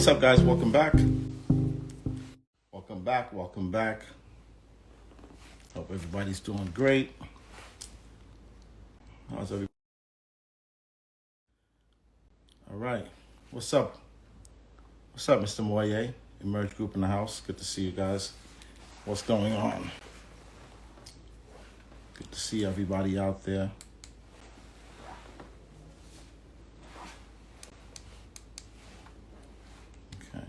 What's up, guys? Welcome back. Welcome back. Hope everybody's doing great. How's everybody? All right. What's up? What's up, Mr. Moye? Emerge Group in the house. Good to see you guys. What's going on? Good to see everybody out there. Okay.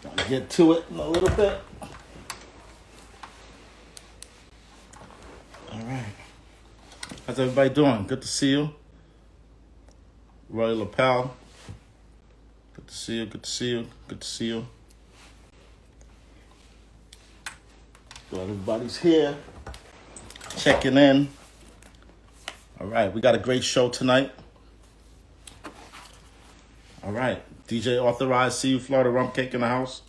Gonna get to it in a little bit. All right. How's everybody doing? Good to see you. Roy Lapel. Good to see you. Good to see you. Good to see you. Glad everybody's here. Checking in. All right. We got a great show tonight. All right. DJ Authorized. See you, Florida Rum Cake in the house.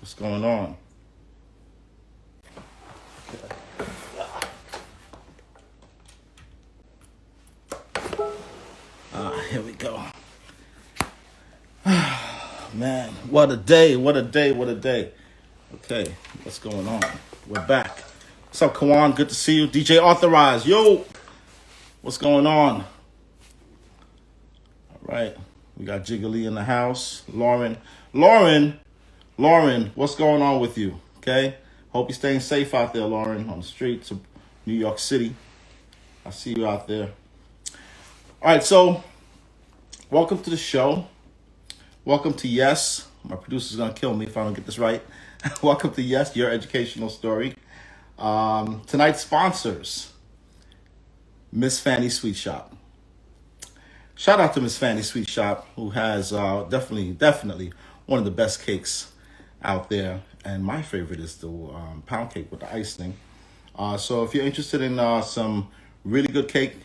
What's going on? Here we go. Man, what a day, what a day, what a day. Okay, what's going on? We're back. What's up, Kawan? Good to see you. DJ Authorized. Yo, what's going on? All right, we got Jiggly in the house. Lauren, what's going on with you? Okay, hope you're staying safe out there, Lauren, on the streets of New York City. I see you out there. All right, so welcome to the show. Welcome to Yes. My producer's going to kill me if I don't get this right. Welcome to Yes, Your Educational Story. Tonight's sponsors, Miss Fanny Sweet Shop. Shout out to Miss Fanny Sweet Shop, who has definitely one of the best cakes out there. And my favorite is the pound cake with the icing. So if you're interested in some really good cake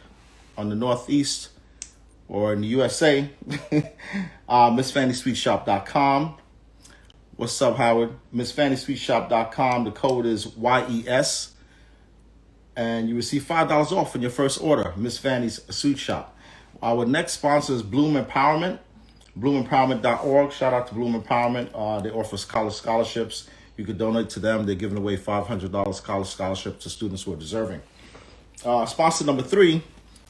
on the Northeast or in the USA, MissFannySweetShop.com. What's up, Howard? MissFannySweetShop.com. The code is YES. And you receive $5 off on your first order, Miss Fanny's Sweet Shop. Our next sponsor is Bloom Empowerment. BloomEmpowerment.org. Shout out to Bloom Empowerment. They offer college scholarships. You could donate to them. They're giving away $500 college scholarships to students who are deserving. Sponsor number 3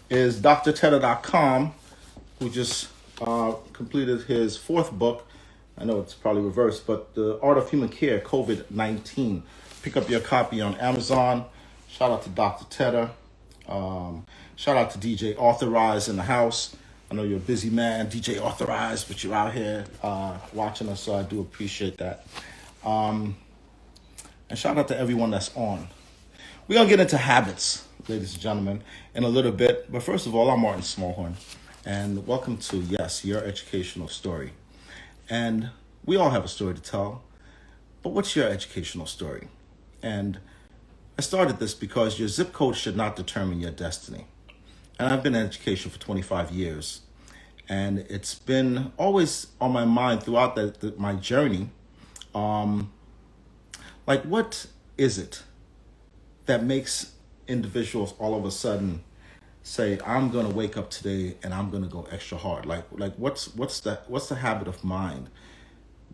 is drtedder.com, who just completed his 4th book. I know it's probably reversed, but The Art of Human Care, COVID-19. Pick up your copy on Amazon. Shout out to Dr. Tedder. Shout out to DJ Authorized in the house. I know you're a busy man, DJ Authorized, but you're out here watching us, so I do appreciate that. And shout out to everyone that's on. We're going to get into habits, ladies and gentlemen, in a little bit. But first of all, I'm Martin Smallhorne, and welcome to Yes, Your Educational Story. And we all have a story to tell, but what's your educational story? And I started this because your zip code should not determine your destiny. And I've been in education for 25 years, and it's been always on my mind throughout my journey. Like, what is it that makes individuals all of a sudden say, I'm going to wake up today and I'm going to go extra hard? Like what's the habit of mind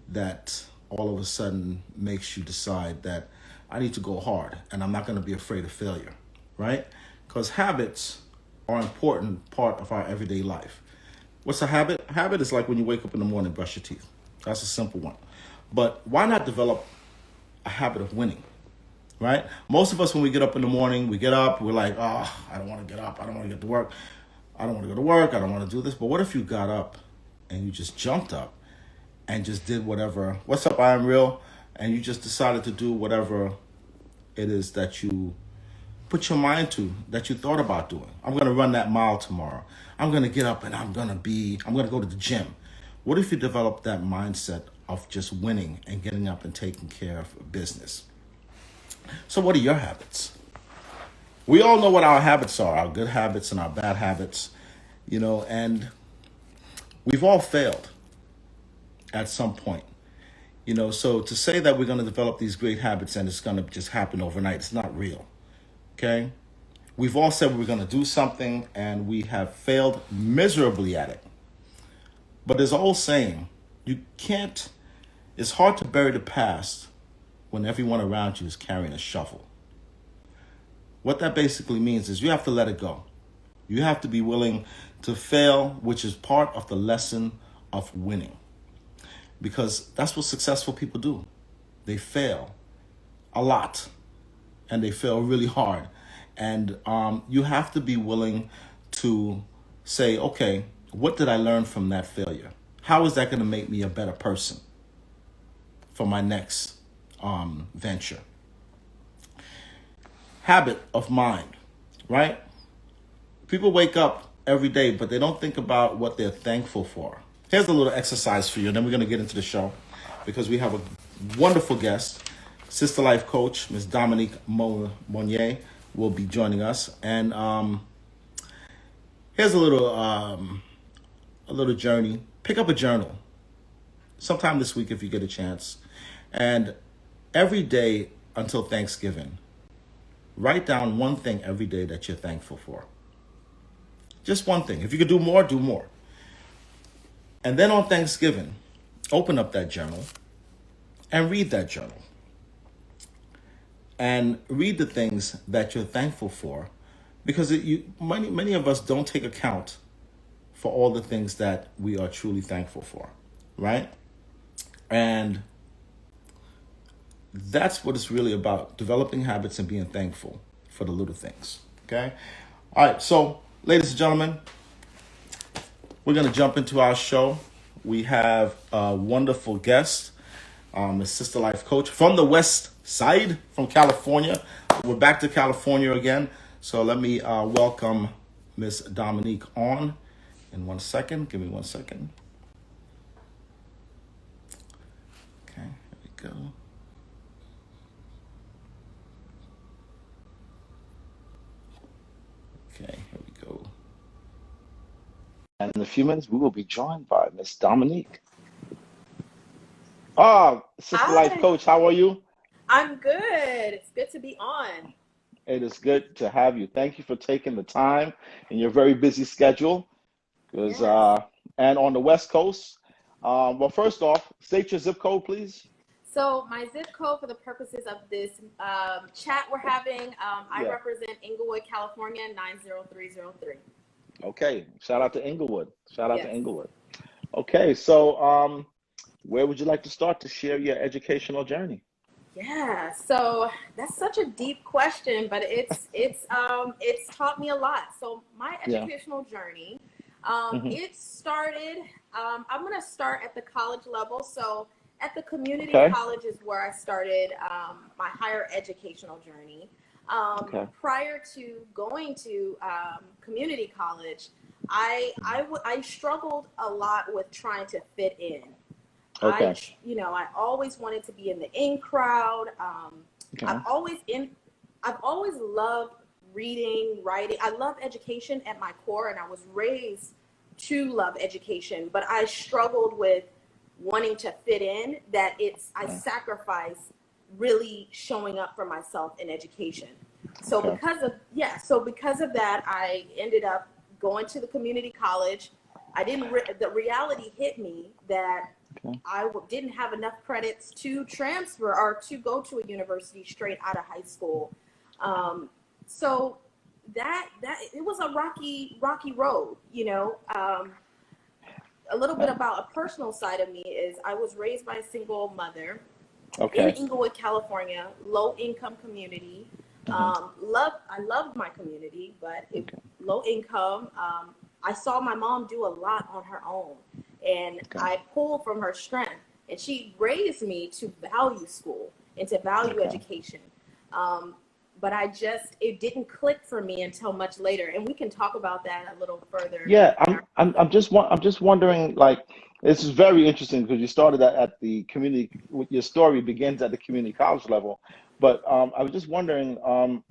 that all of a sudden makes you decide that I need to go hard and I'm not going to be afraid of failure, right? Because habits are an important part of our everyday life. What's a habit? Habit is like when you wake up in the morning, brush your teeth. That's a simple one. But why not develop a habit of winning? Right? Most of us, when we get up in the morning, we're like, oh, I don't want to get up. I don't want to get to work. I don't want to go to work. I don't want to do this. But what if you got up and you just jumped up and just did whatever? What's up, I am real? And you just decided to do whatever it is that you put your mind to, that you thought about doing. I'm going to run that mile tomorrow. I'm going to get up and I'm going to go to the gym. What if you develop that mindset of just winning and getting up and taking care of business? So what are your habits? We all know what our habits are, our good habits and our bad habits, and we've all failed at some point. So to say that we're going to develop these great habits and it's going to just happen overnight, it's not real. Okay? We've all said we're going to do something and we have failed miserably at it. But there's an old saying, it's hard to bury the past when everyone around you is carrying a shovel. What that basically means is you have to let it go. You have to be willing to fail, which is part of the lesson of winning. Because that's what successful people do. They fail a lot and they fail really hard. And you have to be willing to say, okay, what did I learn from that failure? How is that going to make me a better person for my next venture? Habit of mind, right? People wake up every day, but they don't think about what they're thankful for. Here's a little exercise for you, and then we're going to get into the show because we have a wonderful guest, Sister Life Coach, Ms. Dominique Moye, will be joining us. And here's a little journey. Pick up a journal sometime this week if you get a chance. And every day until Thanksgiving, write down one thing every day that you're thankful for. Just one thing. If you could do more, do more. And then on Thanksgiving, open up that journal and read that journal. And read the things that you're thankful for, because many of us don't take account for all the things that we are truly thankful for, right? And that's what it's really about, developing habits and being thankful for the little things, okay? All right, so ladies and gentlemen, we're going to jump into our show. We have a wonderful guest, a Sister Life Coach from the West Side, from California. We're back to California again. So let me welcome Miss Dominique on in 1 second. Give me 1 second. Okay, here we go. Okay, here we go. And in a few minutes, we will be joined by Miss Dominique. Sister Hi. Life Coach, how are you? I'm good. It's good to be on. It is good to have you. Thank you for taking the time in your very busy schedule. Because Yes. and on the West Coast. Well, first off, state your zip code, please. So my zip code for the purposes of this chat we're having, I Yeah. represent Inglewood, California, 90303. Okay. Shout out to Inglewood. Shout out to Yes. Inglewood. Okay. So, where would you like to start to share your educational journey? Yeah. So that's such a deep question, but it's taught me a lot. So my Yeah. educational journey, Hmm. it started. I'm gonna start at the college level. So at the community Okay. college is where I started my higher educational journey. Okay. Prior to going to community college, I struggled a lot with trying to fit in. Okay. I always wanted to be in the in crowd. Okay. I've always loved reading, writing. I love education at my core, and I was raised to love education, but I struggled with wanting to fit in, that I Okay. sacrifice really showing up for myself in education. So Okay. because of that, I ended up going to the community college. The reality hit me that Okay. didn't have enough credits to transfer or to go to a university straight out of high school. So that it was a rocky road. A little bit about a personal side of me is I was raised by a single mother in Okay. Inglewood, California, low income community. Hmm. I loved my community, but Okay. low income. I saw my mom do a lot on her own, and Okay. I pulled from her strength. And she raised me to value school and to value Okay. education. But it didn't click for me until much later, and we can talk about that a little further. Yeah, I'm just wondering, like, this is very interesting because you started at the community, your story begins at the community college level. But I was just wondering,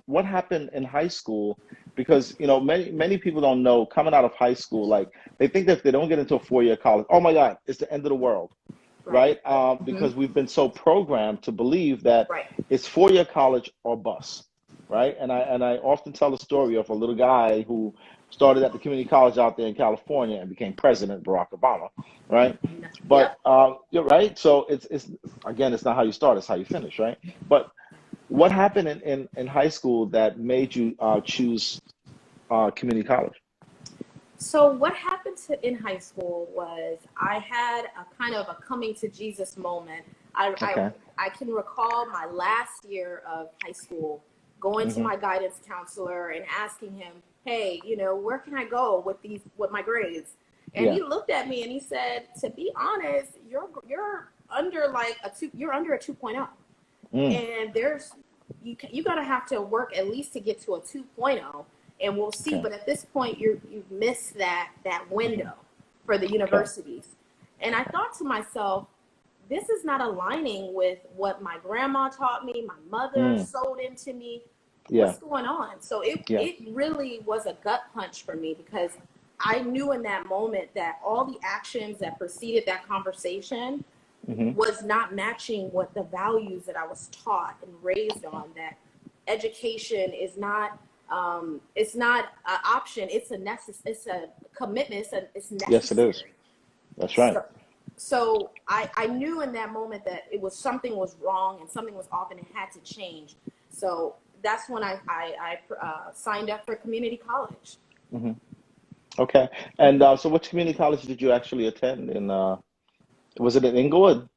what happened in high school? Because, many people don't know coming out of high school, like, they think that if they don't get into a 4-year college, oh my God, it's the end of the world. right? Because we've been so programmed to believe that Right. it's 4-year college or bust, right? And I often tell the story of a little guy who started at the community college out there in California and became President Barack Obama, right? But Yep. you're right. So it's again, it's not how you start, it's how you finish, right? But what happened in high school that made you choose community college? So what happened in high school was I had a kind of a coming to Jesus moment. I, I, Okay. I can recall my last year of high school going to Hmm. my guidance counselor and asking him, hey, where can I go with my grades? And Yeah. he looked at me and he said, to be honest, you're under you're under a 2.0. Mm. And you gotta have to work at least to get to a 2.0, and we'll see. Okay. But at this point, you've missed that Hmm. window for the Okay. universities. And I thought to myself, this is not aligning with what my grandma taught me, my mother Mm. sold into me. Yeah. What's going on? So it Yeah. it really was a gut punch for me, because I knew in that moment that all the actions that preceded that conversation Hmm. was not matching what the values that I was taught and raised on. That education is not it's not an option. It's a commitment. It's Yes, it is. necessary. That's right. So, so I knew in that moment that something was wrong and something was off and it had to change. So that's when I signed up for community college. Hmm. Okay. And so, which community college did you actually attend? In was it in Inglewood?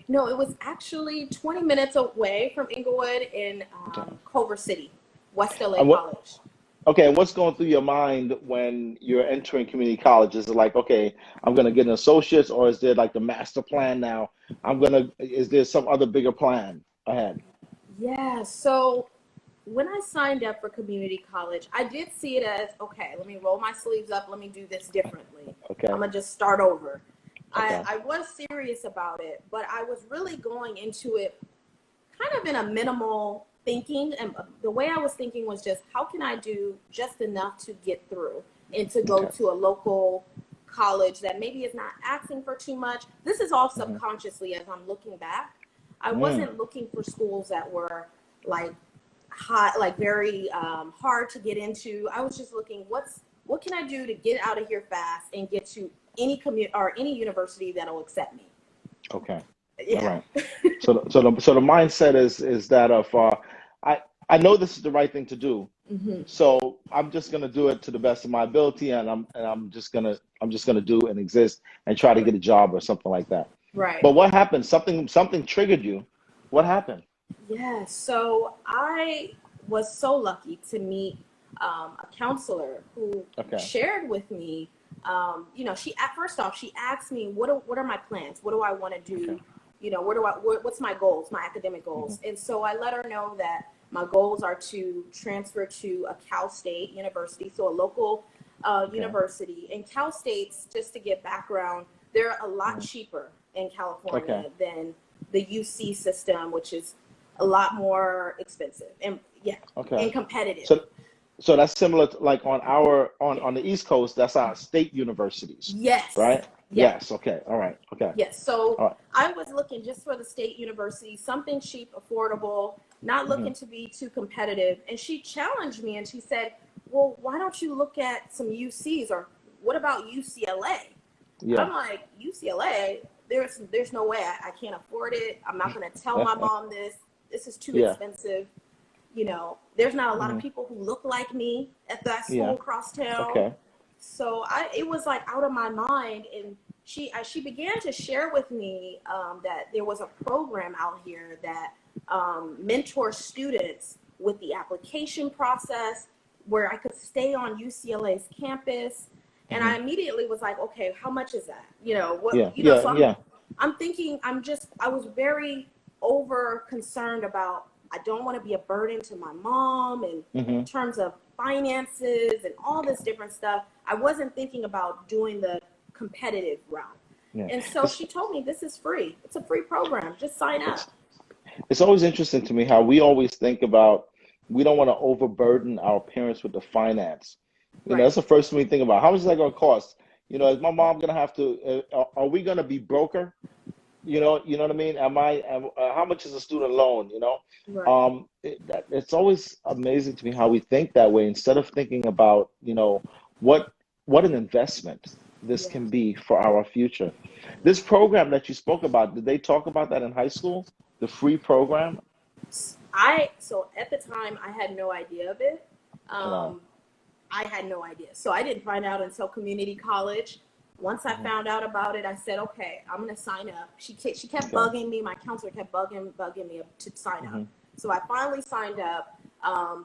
No, it was actually 20 minutes away from Inglewood in Okay. Culver City, West LA And what? College. Okay. What's going through your mind when you're entering community college? Is it like, okay, I'm gonna get an associate's, or is there like the master plan now? Is there some other bigger plan ahead? Yeah, so when I signed up for community college, I did see it as, okay, let me roll my sleeves up, let me do this differently. I'm Okay. gonna just start over. I, Okay. I was serious about it, but I was really going into it kind of in a minimal thinking. And the way I was thinking was just, how can I do just enough to get through and to go Okay. to a local college that maybe is not asking for too much. This is all Hmm. subconsciously as I'm looking back. I Mm. wasn't looking for schools that were like hot, like very hard to get into. I was just looking, what can I do to get out of here fast and get to any university that'll accept me. Okay. All Yeah. right. So the mindset is that of I I know this is the right thing to do. Hmm. So I'm just gonna do it to the best of my ability, and I'm just gonna do and exist and try to get a job or something like that. Right. But what happened? Something triggered you. What happened? Yeah, so I was so lucky to meet a counselor who Okay. shared with me. She at first off she asked me what are my plans? What do I want to Okay. do? What's my goals? My academic Hmm. goals? And so I let her know that my goals are to transfer to a Cal State university, so a local Okay. university. And Cal States, just to get background, they're a lot Hmm. cheaper in Okay. California than the UC system, which is a lot more expensive and yeah, Okay. and competitive. So so that's similar to, like on the East Coast, that's our state universities, Yes. right? Yeah. Yes. Okay. All right. Okay. Yes. So All right. I was looking just for the state university, something cheap, affordable, not Hmm. looking to be too competitive. And she challenged me and she said, well, why don't you look at some UCs, or what about UCLA? And Yeah. I'm like, UCLA, there's no way I can't afford it. I'm not going to tell my mom this. This is too Yeah. expensive. There's not a lot of Hmm. people who look like me at that school Yeah. across town. Okay. So it was like out of my mind. And she began to share with me that there was a program out here that mentors students with the application process, where I could stay on UCLA's campus. And Hmm. I immediately was like, okay, how much is that? Yeah. So Yeah. I'm Yeah. I'm thinking I was very over concerned about, I don't want to be a burden to my mom, and in Hmm. terms of finances and all Okay. this different stuff. I wasn't thinking about doing the competitive route. Yeah. And so It's she told me, this is free. It's a free program. Just sign it's up. it's always interesting to me how we always think about we don't want to overburden our parents with the finance. Right. That's the first thing we think about. How much is that going to cost? Is my mom going to have to? Are we going to be broker? you know what I mean? How much is a student loan? Right. It's always amazing to me how we think that way instead of thinking about, what what an investment this Yeah. can be for our future. This program that you spoke about, did they talk about that in high school? The free program? So at the time I had no idea of it. Wow. Um, I had no idea. So I didn't find out until community college. Once I Hmm. found out about it, I said, okay, I'm gonna sign up. She kept Okay. bugging me. My counselor kept bugging me to sign up. Hmm. So I finally signed up.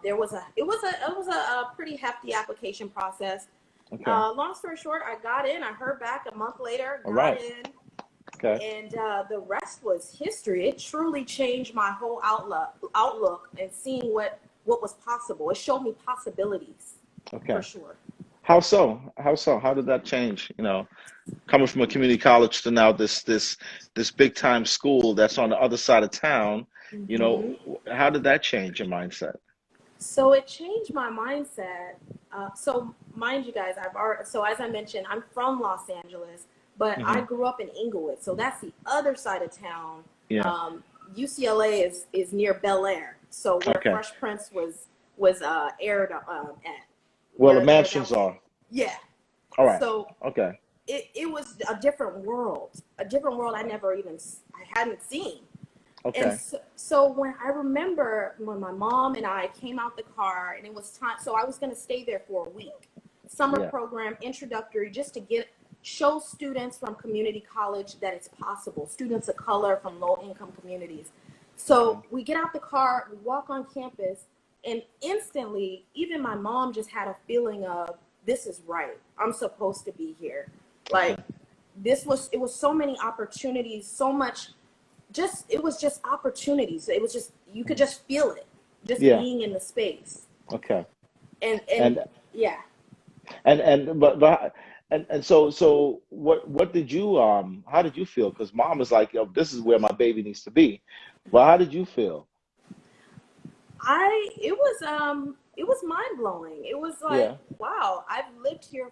It was a pretty hefty application process. Okay. Long story short, I got in. I heard back a month later, All got right. in, Okay. and the rest was history. It truly changed my whole outlook and seeing what was possible. It showed me possibilities for Okay. sure. How so? How so? How did that change? Coming from a community college to now this big time school that's on the other side of town, Hmm. how did that change your mindset? So it changed my mindset. So mind you guys, so as I mentioned, I'm from Los Angeles, but I Hmm. grew up in Inglewood, so that's the other side of town. Yeah. Um, UCLA is near Bel Air, so where Okay. Fresh Prince was aired at, Well, the where that mansions was. are. Yeah. All right. So Okay. it was a different world I hadn't seen. And Okay. so when I remember when my mom and I came out the car and it was time, so I was going to stay there for a week. Summer Yeah. program, introductory, just to show students from community college that it's possible, students of color from low income communities. Okay. So we get out the car, we walk on campus, and instantly, even my mom just had a feeling of, this is right. I'm supposed to be here. Okay. Like, it was so many opportunities, so much, it was just opportunities. It was just, you could Mhm. just feel it, just Yeah. being in the space. Okay. And And yeah. so what did you how did you feel? Because mom was like, yo, this is where my baby needs to be. Well, how did you feel? It was mind blowing. It was like, Yeah. wow, I've lived here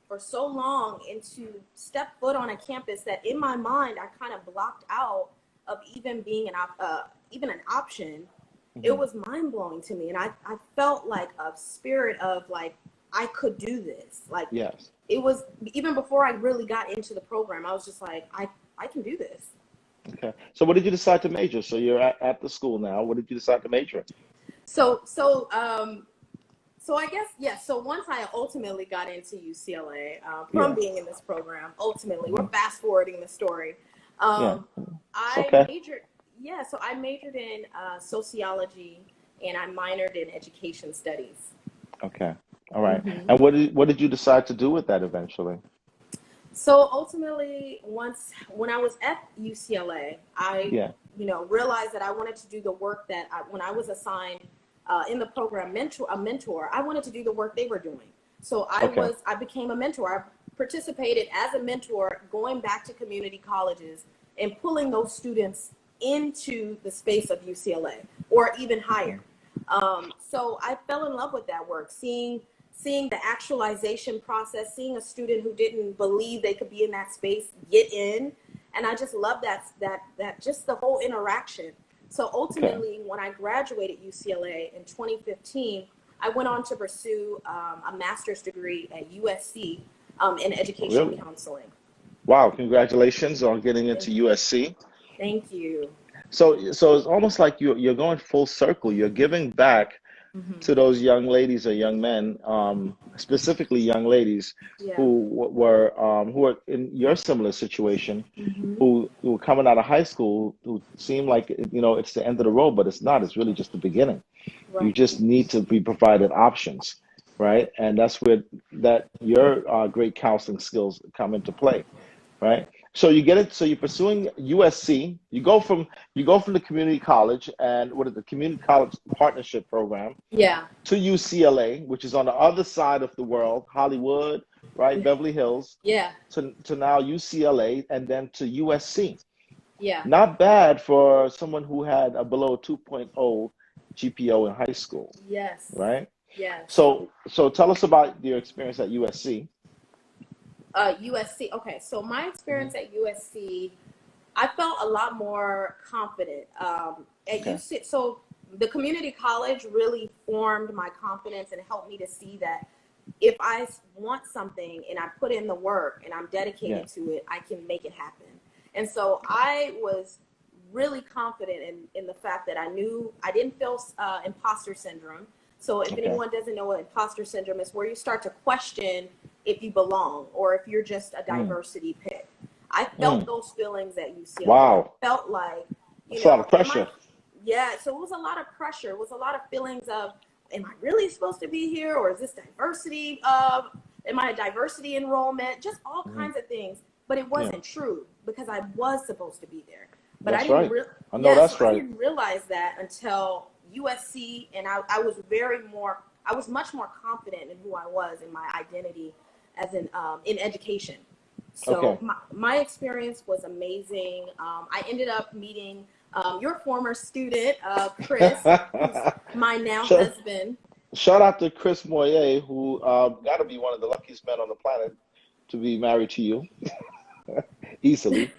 for so long, and to step foot on a campus that in my mind I kind of blocked out of even being even an option. It Hmm. was mind blowing to me, and I felt like a spirit of like, I could do this. Like, Yes. it was even before I really got into the program. I was just like, I can do this. Okay. So what did you decide to major? So you're at the school now. What did you decide to major So so um So I guess, yes. So once I ultimately got into UCLA in? from Yeah. being in this program, ultimately, we're Hmm. fast forwarding the story. Yeah. Um, It's I okay. majored, yeah. So I majored in sociology and I minored in education studies. Okay. All right. Hmm. And what did you decide to do with that eventually? So ultimately, when I was at UCLA, Yeah. realized that I wanted to do the work when I was assigned in the program a mentor. I wanted to do the work they were doing. So Okay. I became a mentor. I participated as a mentor, going back to community colleges and pulling those students into the space of UCLA or even Okay. higher. So I fell in love with that work, seeing the actualization process, seeing a student who didn't believe they could be in that space get in, and I just love that just the whole interaction. So Okay. ultimately, when I graduated UCLA in 2015, I went on to pursue a master's degree at USC in education Really? counseling. Wow. Congratulations on getting into Thank, USC. thank you. So it's almost like you're going full circle. You're giving back Hmm. to those young ladies or young men, specifically young ladies Yeah. who are in your similar situation, Hmm. who were coming out of high school, who seem like it's the end of the road, but it's not. It's really just the beginning. You Right. just need to be provided options, right? And that's where that your great counseling skills come into play, right? So you get it. So you're pursuing USC. You go from the community college and what is the community college partnership program Yeah. to UCLA, which is on the other side of the world, Hollywood, right, Beverly Hills, Yeah. to now UCLA, and then to USC. Yeah. Not bad for someone who had a below 2.0 GPO in high school, Yes. right? Yes. So tell us about your experience at USC. USC. Okay, so my Hmm. experience at USC, I felt a lot more confident at Okay. UC. So the community college really formed my confidence and helped me to see that if I want something and I put in the work and I'm Yeah. dedicated to it, I can make it happen. And so I was really confident in the fact that I knew I didn't feel imposter syndrome. So if Okay. anyone doesn't know what imposter syndrome is, where you start to question if you belong or if you're just a Mm. diversity pick. I felt Mm. those feelings at UCLA. I Wow. felt like, That's a lot of am I, pressure. yeah, so it was a lot of pressure. It was a lot of feelings of, am I really supposed to be here? Or is this diversity am I a diversity enrollment? Just all Hmm. kinds of things. But it Yeah. wasn't true because I was supposed to be there. But I That's didn't right. real I know yeah, so that's I right. didn't realize that until USC, and I was much more confident in who I was and my identity as in education. So Okay. my experience was amazing. I ended up meeting your former student, Chris, who's my now Shout, husband. shout out to Chris Moye, who got to be one of the luckiest men on the planet to be married to you easily.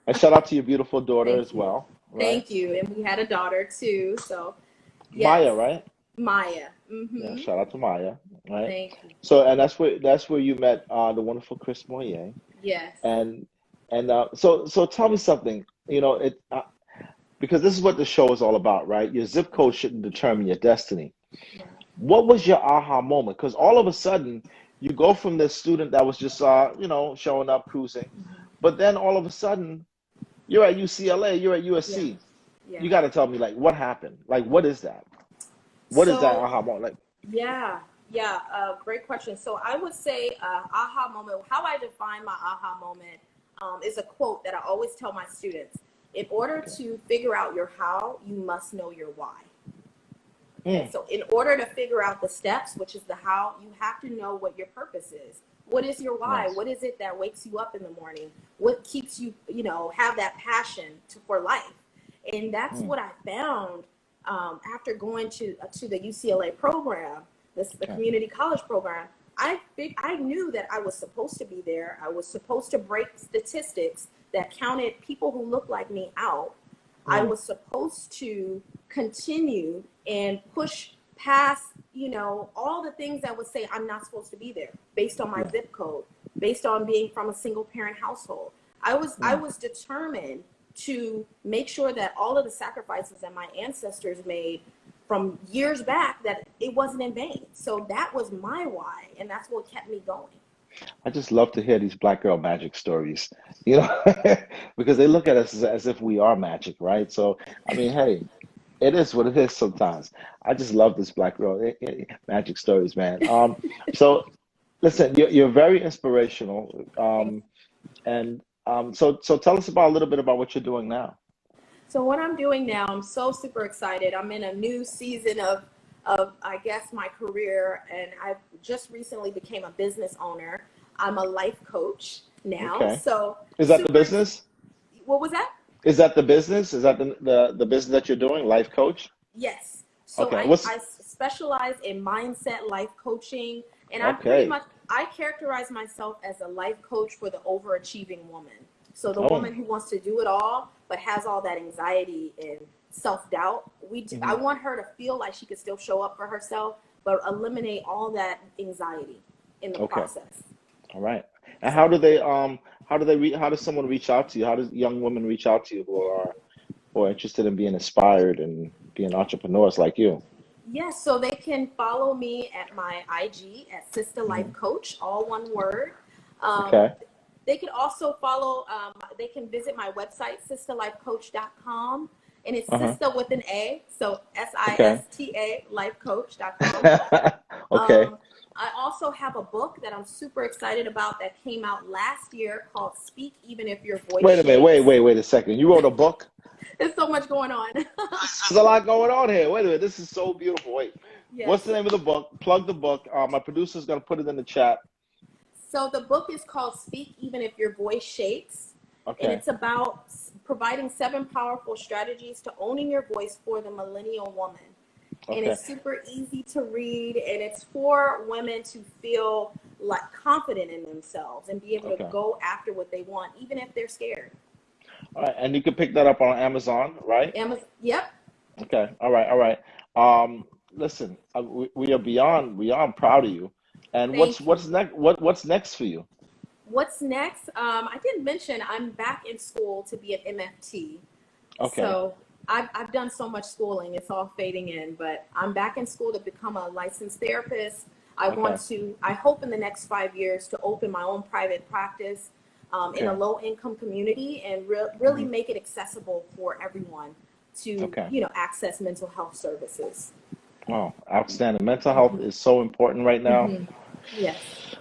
And shout out to your beautiful daughter Thank as you. well, right? Thank you. And we had a daughter too. So Maya, yes, right? Maya. Yeah, Mm-hmm. shout out to Maya, right? Thank you. So, and that's where you met the wonderful Chris Moye, Yes. and so tell me something, because this is what the show is all about, right? Your zip code shouldn't determine your destiny. Yeah. What was your aha moment? Because all of a sudden, you go from this student that was just, showing up, cruising, but then all of a sudden, you're at UCLA, you're at Yeah. USC. Yeah. You got to tell me, like, what happened? Like, what is that? What is that So aha moment? Like, yeah, yeah, great question. So I would say aha moment, how I define my aha moment is a quote that I always tell my students. In order okay, to figure out your how, you must know your why. Okay, mm, so in order to figure out the steps, which is the how, you have to know what your purpose is. What is your why? nice. What is it that wakes you up in the morning? What keeps you, have that passion for life? And that's Mm, what I found after going to the UCLA program, the okay, community college program. I knew that I was supposed to be there. I was supposed to break statistics that counted people who look like me out. I mm, was supposed to continue and push past, all the things that would say I'm not supposed to be there based on my yeah, zip code, based on being from a single parent household. I mm. was determined to make sure that all of the sacrifices that my ancestors made from years back, that it wasn't in vain. So that was my why, and that's what kept me going. I just love to hear these black girl magic stories, you know, because they look at us as if we are magic, right? So, I mean, hey, it is what it is sometimes. I just love this black girl magic stories, man. So listen, you're very inspirational. Thanks. So tell us about a little bit about what you're doing now. So what I'm doing now, I'm so super excited. I'm in a new season of I guess my career, and I just recently became a business owner. I'm a life coach now. Okay. So Is that the super. business? What was that? Is that the business? Is that the business that you're doing, life coach? Yes. So Okay. I specialize in mindset life coaching, and Okay. I characterize myself as a life coach for the overachieving woman. So the Oh. woman who wants to do it all but has all that anxiety and self-doubt. I Hmm. want her to feel like she could still show up for herself, but eliminate all that anxiety in the Okay. process. All right. And So how does someone reach out to you? How does young women reach out to you who are interested in being inspired and being entrepreneurs like you? yes, so they can follow me at my IG at Sister Life Hmm. Coach, all one word. Um, Okay. they can also follow, they can visit my website, sisterlifecoach.com. And it's Uh-huh. sister with an A, so Okay. SISTA, lifecoach.com. Okay. Um, I also have a book that I'm super excited about that came out last year called Speak Even If Your Voice Wait a minute. Shakes. Wait a second. You wrote a book? There's so much going on. There's a lot going on here. Wait a minute. This is so beautiful. Wait. Yes. What's the name of the book? Plug the book. My producer's gonna put it in the chat. So the book is called Speak Even If Your Voice Shakes, and Okay. it's about providing 7 powerful strategies to owning your voice for the millennial woman. And Okay. it's super easy to read, and it's for women to feel like confident in themselves and be able to Okay. go after what they want, even if they're scared. All right, and you can pick that up on Amazon, right? Amazon. Yep. Okay. All right. All right. Listen, we are beyond proud of you. And Thank what's you. next? What's next for you? What's next? I didn't mention I'm back in school to be an MFT. Okay. So I've done so much schooling, it's all fading in, but I'm back in school to become a licensed therapist. Okay. I hope in the next 5 years to open my own private practice in a Okay. low income community and really Hmm. make it accessible for everyone to, Okay. access mental health services. Oh, outstanding. Mental health is so important right now. Hmm. Yes.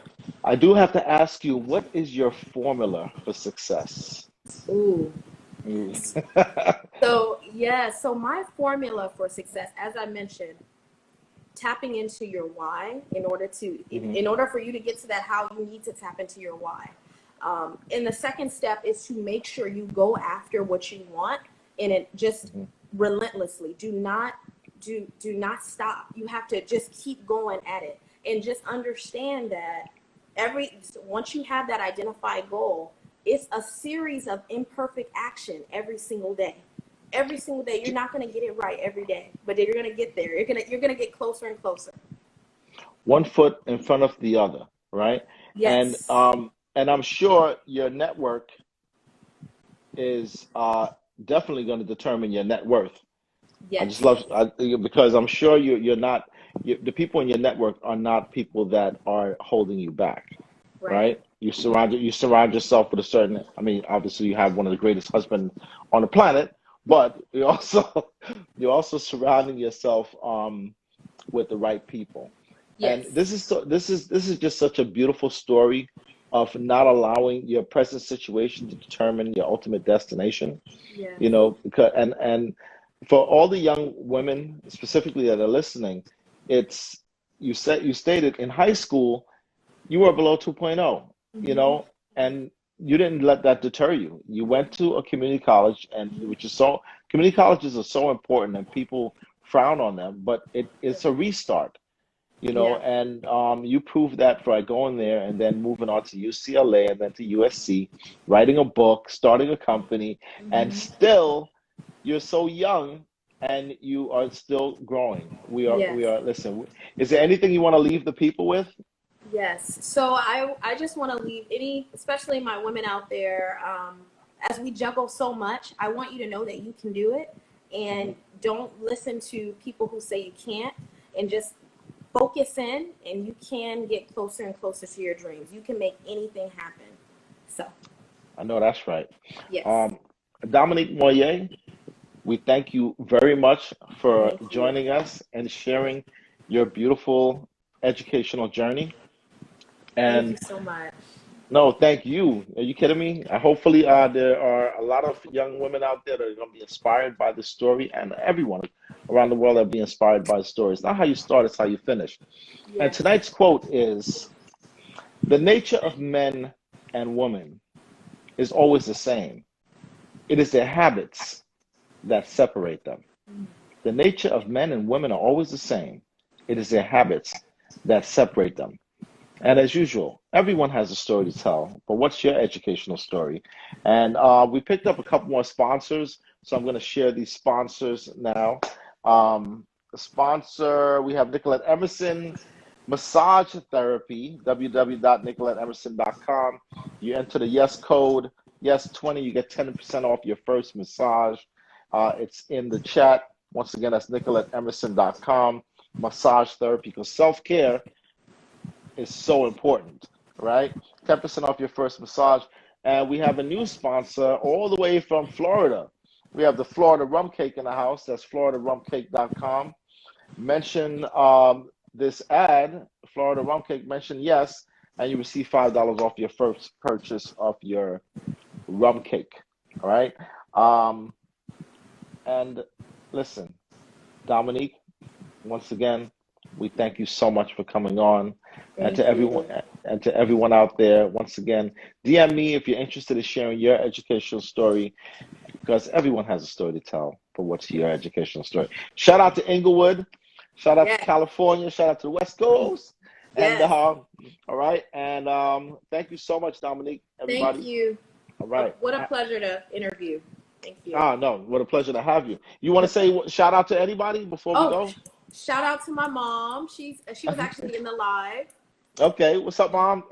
I do have to ask you, what is your formula for success? Ooh. Ooh. So, yeah, so my formula for success, as I mentioned, tapping into your why Hmm. in order for you to get to that how, you need to tap into your why. And the second step is to make sure you go after what you want, and it just Hmm. relentlessly. Do not stop. You have to just keep going at it, and just understand that every once you have that identified goal, it's a series of imperfect action every single day. Every single day, you're not going to get it right every day, but you're going to get there. You're going to get closer and closer. One foot in front of the other, right? And Yes. and I'm sure your network is definitely going to determine your net worth. I just Yes. love because I'm sure you're not the people in your network are not people that are holding you back, Right. right? You surround yourself with a certain. I mean, obviously you have one of the greatest husbands on the planet, but you also you're also surrounding yourself with the right people. And Yes. this is just such a beautiful story of not allowing your present situation to determine your ultimate destination. Yes. Because and for all the young women specifically that are listening, it's you stated in high school you were below 2.0, you Mm-hmm. know, and you didn't let that deter you. You went to a community college, and which is so community colleges are so important, and people frown on them, but it's a restart, Yeah. and you proved that by going there and then moving on to UCLA and then to USC, writing a book, starting a company, and Mm-hmm. still you're so young and you are still growing. We Yes. are, listen, is there anything you want to leave the people with? Yes. So I just want to leave especially my women out there, as we juggle so much, I want you to know that you can do it, Hmm. and don't listen to people who say you can't, and just focus in, and you can get closer and closer to your dreams. You can make anything happen. So, I know that's right. yes. Um, Dominique Moye, we thank you very much for Thank you. joining us and sharing your beautiful educational journey. Thank you And so much. no, thank you. Are you kidding me? Hopefully, there are a lot of young women out there that are going to be inspired by this story, and everyone around the world that be inspired by the story. It's not how you start, it's how you finish. And Yes. tonight's quote is: "The nature of men and women is always the same. It is their habits that separate them." The nature of men and women are always the same. It is their habits that separate them. And as usual, everyone has a story to tell, but what's your educational story? And we picked up a couple more sponsors, so I'm going to share these sponsors now. The sponsor, we have Nicolette Emerson Massage Therapy, www.nicolettemerson.com. You enter the yes code, yes20, you get 10% off your first massage. It's in the chat. Once again, that's nicolettemerson.com. Massage therapy, because self-care is so important, right? 10% off your first massage. And we have a new sponsor all the way from Florida. We have the Florida Rum Cake in the house. That's floridarumcake.com. Mention this ad, Florida Rum Cake, mention yes, and you receive $5 off your first purchase of your rum cake. All right. Um, and listen, Dominique, once again, we thank you so much for coming on. And Thank to everyone you. and to everyone out there, once again, DM me if you're interested in sharing your educational story, because everyone has a story to tell. But what's your educational story? Shout out to Inglewood, shout out to Yes. California, shout out to the West Coast, and Yes. all right. And thank you so much, Dominique. Thank Everybody, you. All right. What a pleasure to interview. Thank you. No, what a pleasure to have you. You want to say shout out to anybody before we Oh, go? shout out to my mom. She was actually in the live. Okay, what's up, Mom?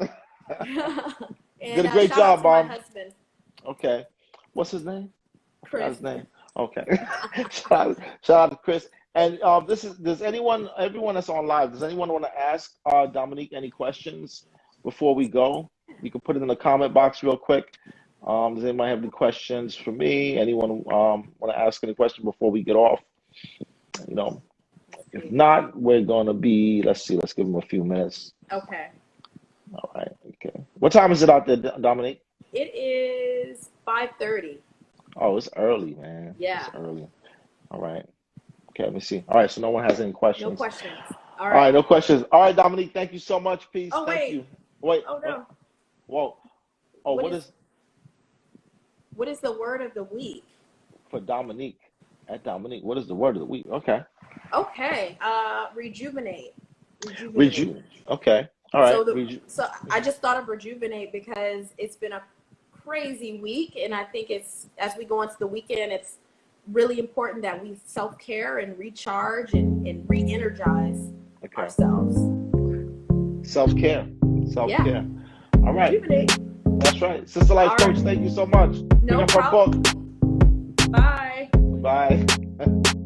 And Did a great shout out job, to my Mom. husband, Okay, what's his name? I forgot Chris. his name. Okay, shout out to Chris. And does everyone that's on live, does anyone want to ask Dominique any questions before we go? You can put it in the comment box real quick. Does anybody have any questions for me? Anyone want to ask any question before we get off? You know, if not, we're gonna be. Let's see. Let's give them a few minutes. Okay. All right. Okay. What time is it out there, Dominique? It is 5:30. Oh, it's early, man. Yeah. It's early. All right. Okay, let me see. All right, so no one has any No questions. questions. All All right, right. no questions. All right, Dominique, thank you so much. Peace. Oh, Thank wait. you. Wait. Oh, no. Whoa. Oh, what is What is the word of the week? for Dominique? At Dominique, what is the word of the week? Okay. Okay. Rejuvenate. Rejuvenate. Okay. All right. So I just thought of rejuvenate because it's been a crazy week, and I think it's, as we go into the weekend, it's really important that we self-care and recharge and re-energize ourselves. Self-care. Yeah. All right. Rejuvenate. That's right. Sister Life All Coach, right. thank you so much. No Pick up her problem. book. Bye. Bye.